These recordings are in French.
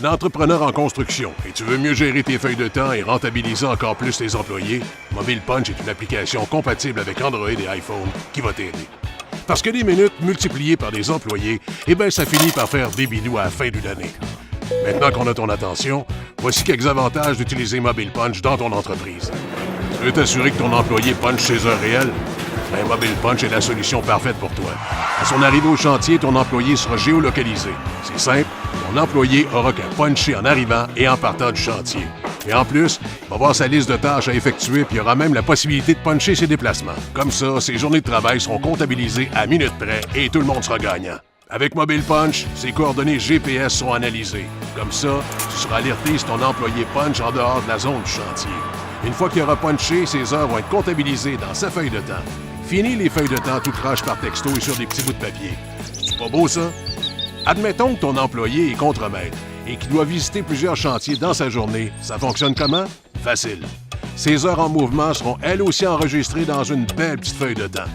un entrepreneur en construction et tu veux mieux gérer tes feuilles de temps et rentabiliser encore plus tes employés, Mobile Punch est une application compatible avec Android et iPhone qui va t'aider. Parce que des minutes multipliées par des employés, ça finit par faire des bidous à la fin d'une année. Maintenant qu'on a ton attention, voici quelques avantages d'utiliser Mobile Punch dans ton entreprise. Tu veux t'assurer que ton employé punch ses heures réelles? Mobile Punch est la solution parfaite pour toi. À son arrivée au chantier, ton employé sera géolocalisé. C'est simple, ton employé aura qu'à puncher en arrivant et en partant du chantier. Et en plus, il va voir sa liste de tâches à effectuer puis il aura même la possibilité de puncher ses déplacements. Comme ça, ses journées de travail seront comptabilisées à minute près et tout le monde sera gagnant. Avec Mobile Punch, ses coordonnées GPS seront analysées. Comme ça, tu seras alerté si ton employé punch en dehors de la zone du chantier. Une fois qu'il aura punché, ses heures vont être comptabilisées dans sa feuille de temps. Fini les feuilles de temps tout croche par texto et sur des petits bouts de papier. C'est pas beau, ça? Admettons que ton employé est contremaître et qu'il doit visiter plusieurs chantiers dans sa journée. Ça fonctionne comment? Facile. Ses heures en mouvement seront elles aussi enregistrées dans une belle petite feuille de temps.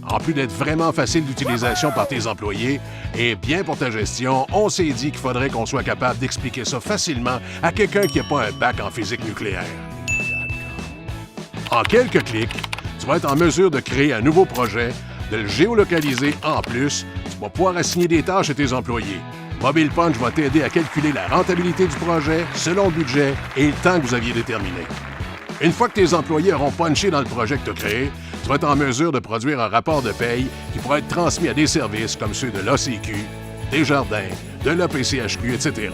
En plus d'être vraiment facile d'utilisation par tes employés et bien pour ta gestion, on s'est dit qu'il faudrait qu'on soit capable d'expliquer ça facilement à quelqu'un qui n'a pas un bac en physique nucléaire. En quelques clics, tu vas être en mesure de créer un nouveau projet, de le géolocaliser en plus, tu vas pouvoir assigner des tâches à tes employés. Mobile Punch va t'aider à calculer la rentabilité du projet selon le budget et le temps que vous aviez déterminé. Une fois que tes employés auront punché dans le projet que tu as créé, tu vas être en mesure de produire un rapport de paye qui pourra être transmis à des services comme ceux de l'ACQ, Desjardins, de l'APCHQ, etc.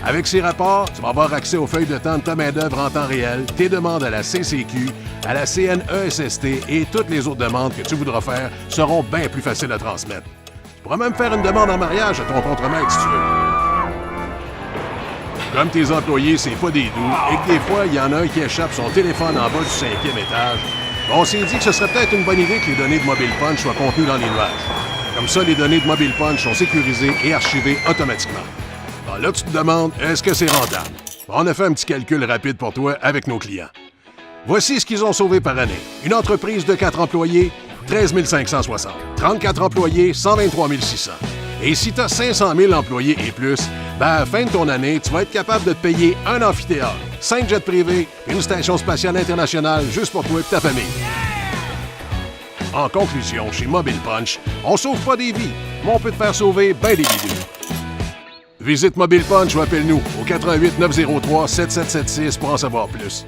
Avec ces rapports, tu vas avoir accès aux feuilles de temps de ta main-d'œuvre en temps réel, tes demandes à la CCQ, à la CNESST et toutes les autres demandes que tu voudras faire seront bien plus faciles à transmettre. Tu pourras même faire une demande en mariage à ton contremaître si tu veux. Comme tes employés, c'est pas des doux et que des fois, il y en a un qui échappe son téléphone en bas du 5e étage, on s'est dit que ce serait peut-être une bonne idée que les données de Mobile Punch soient contenues dans les nuages. Comme ça, les données de Mobile Punch sont sécurisées et archivées automatiquement. Alors là, tu te demandes, est-ce que c'est rentable? On a fait un petit calcul rapide pour toi avec nos clients. Voici ce qu'ils ont sauvé par année. Une entreprise de 4 employés, 13 560. 34 employés, 123 600. Et si tu as 500 000 employés et plus, à la fin de ton année, tu vas être capable de te payer un amphithéâtre, 5 jets privés, une station spatiale internationale juste pour toi et ta famille. En conclusion, chez Mobile Punch, on sauve pas des vies, mais on peut te faire sauver bien des bidous. Visite Mobile Punch ou appelle-nous au 88 903 7776 pour en savoir plus.